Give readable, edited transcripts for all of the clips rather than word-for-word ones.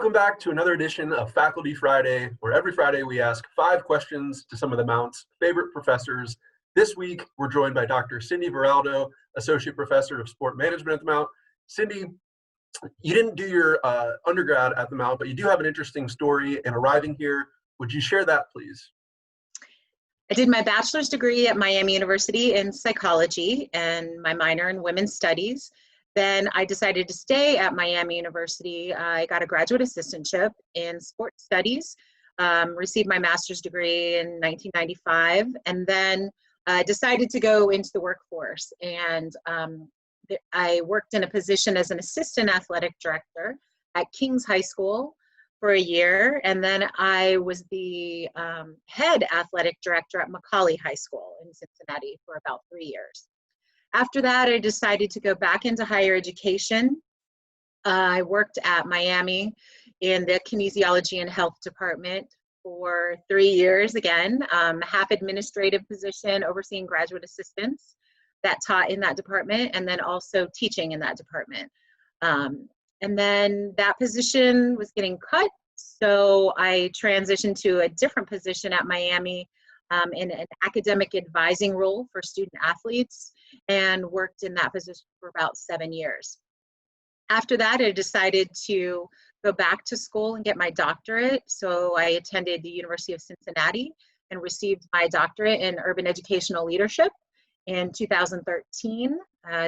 Welcome back to another edition of Faculty Friday, where every Friday we ask 5 questions to some of the Mount's favorite professors. This week, we're joined by Dr. Cindy Veraldo, Associate Professor of Sport Management at the Mount. Cindy, you didn't do your undergrad at the Mount, but you do have an interesting story in arriving here. Would you share that, please? I did my bachelor's degree at Miami University in psychology and my minor in women's studies. Then I decided to stay at Miami University. I got a graduate assistantship in sports studies, received my master's degree in 1995, and then decided to go into the workforce. And I worked in a position as an assistant athletic director at King's High School for a year, and then I was the head athletic director at Macaulay High School in Cincinnati for about 3 years. After that, I decided to go back into higher education. I worked at Miami in the kinesiology and health department for 3 years again, half administrative position overseeing graduate assistants that taught in that department, and then also teaching in that department. And then that position was getting cut, so I transitioned to a different position at Miami in an academic advising role for student athletes, and worked in that position for about 7 years. After that, I decided to go back to school and get my doctorate. So I attended the University of Cincinnati and received my doctorate in urban educational leadership in 2013.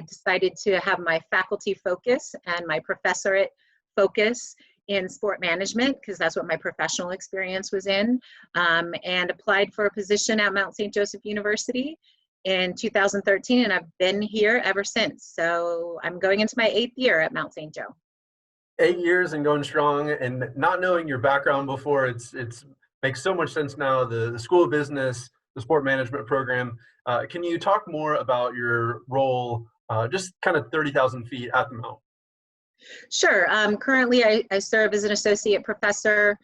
Decided to have my faculty focus and my professorate focus in sport management, because that's what my professional experience was in, and applied for a position at Mount St. Joseph University in 2013, and I've been here ever since. So I'm going into my 8th year at Mount St. Joe. 8 years and going strong, and not knowing your background before, it's makes so much sense now. The School of Business, the sport management program. Can you talk more about your role, just kind of 30,000 feet at the Mount? Sure. Currently, I serve as an associate professor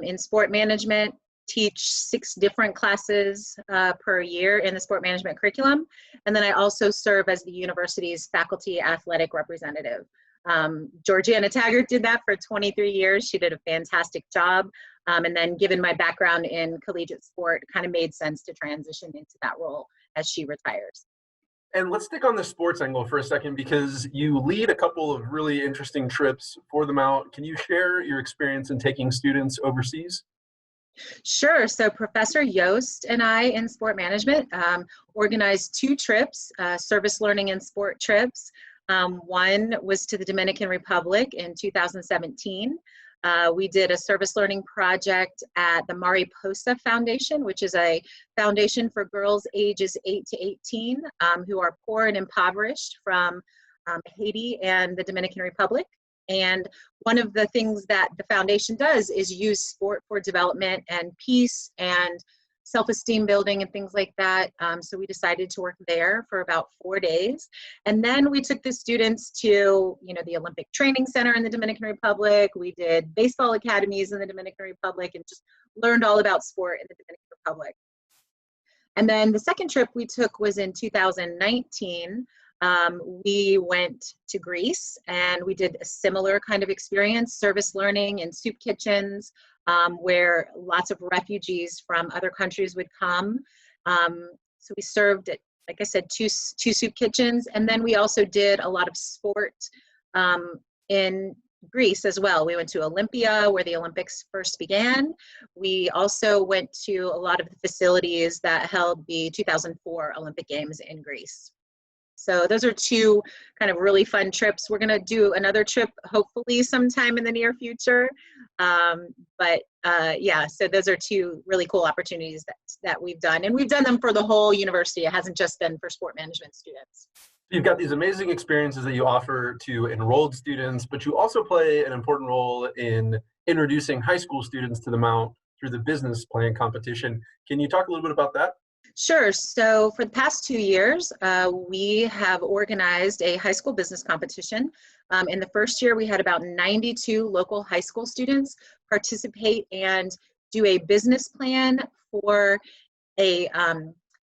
in sport management, teach 6 different classes per year in the sport management curriculum. And then I also serve as the university's faculty athletic representative. Georgiana Taggart did that for 23 years. She did a fantastic job. And then given my background in collegiate sport, it kind of made sense to transition into that role as she retires. And let's stick on the sports angle for a second, because you lead a couple of really interesting trips for the Mount. Can you share your experience in taking students overseas? Sure. So Professor Yost and I in sport management organized 2 trips, service learning and sport trips. One was to the Dominican Republic in 2017. We did a service learning project at the Mariposa Foundation, which is a foundation for girls ages 8 to 18 who are poor and impoverished from Haiti and the Dominican Republic. And one of the things that the foundation does is use sport for development and peace and self-esteem building and things like that. So we decided to work there for about 4 days. And then we took the students to, the Olympic Training Center in the Dominican Republic. We did baseball academies in the Dominican Republic and just learned all about sport in the Dominican Republic. And then the second trip we took was in 2019. We went to Greece and we did a similar kind of experience, service learning in soup kitchens, where lots of refugees from other countries would come. So we served at, like I said, two soup kitchens. And then we also did a lot of sport in Greece as well. We went to Olympia, where the Olympics first began. We also went to a lot of the facilities that held the 2004 Olympic Games in Greece. So those are 2 kind of really fun trips. We're going to do another trip hopefully sometime in the near future. Yeah, so those are 2 really cool opportunities that we've done. And we've done them for the whole university. It hasn't just been for sport management students. You've got these amazing experiences that you offer to enrolled students, but you also play an important role in introducing high school students to the Mount through the business plan competition. Can you talk a little bit about that? Sure. So for the past 2 years, we have organized a high school business competition. In the first year, we had about 92 local high school students participate and do a business plan for a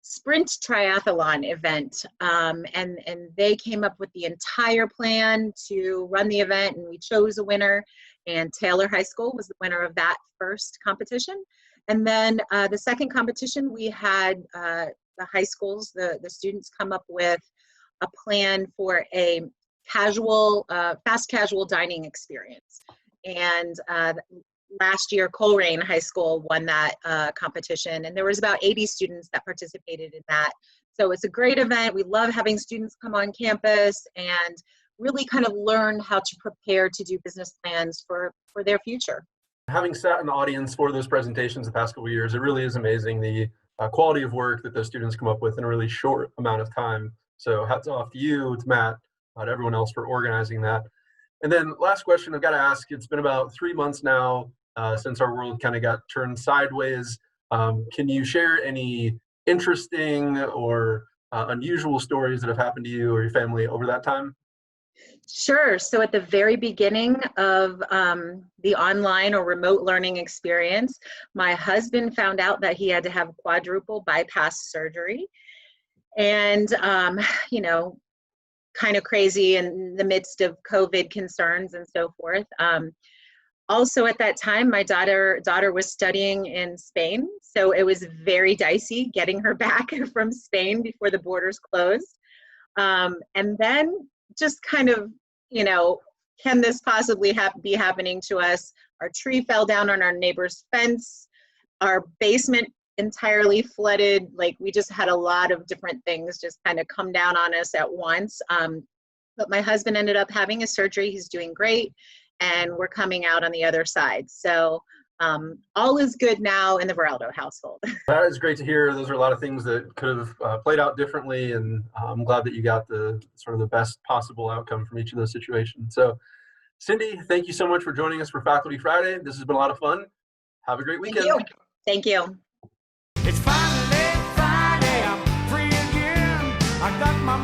sprint triathlon event. And they came up with the entire plan to run the event, and we chose a winner, and Taylor High School was the winner of that first competition. And then the second competition, we had the high schools, the students come up with a plan for a casual, fast casual dining experience. And last year, Coleraine High School won that competition, and there was about 80 students that participated in that. So it's a great event. We love having students come on campus and really kind of learn how to prepare to do business plans for their future. Having sat in the audience for those presentations the past couple of years, it really is amazing the quality of work that those students come up with in a really short amount of time. So hats off to you, to Matt, to everyone else for organizing that. And then last question I've got to ask, it's been about 3 months now since our world kind of got turned sideways. Can you share any interesting or unusual stories that have happened to you or your family over that time? Sure. So at the very beginning of the online or remote learning experience, my husband found out that he had to have quadruple bypass surgery. And, you know, kind of crazy in the midst of COVID concerns and so forth. Also at that time, my daughter was studying in Spain. So it was very dicey getting her back from Spain before the borders closed. And then just kind of, you know, can this possibly be happening to us? Our tree fell down on our neighbor's fence. Our basement entirely flooded. Like, we just had a lot of different things just kind of come down on us at once. But my husband ended up having a surgery. He's doing great, and we're coming out on the other side. So all is good now in the Veraldo household. That is great to hear. Those are a lot of things that could have played out differently, and I'm glad that you got the sort of the best possible outcome from each of those situations. So, Cindy, thank you so much for joining us for Faculty Friday. This has been a lot of fun. Have a great weekend. Thank you. It's finally Friday, I'm free again. I got my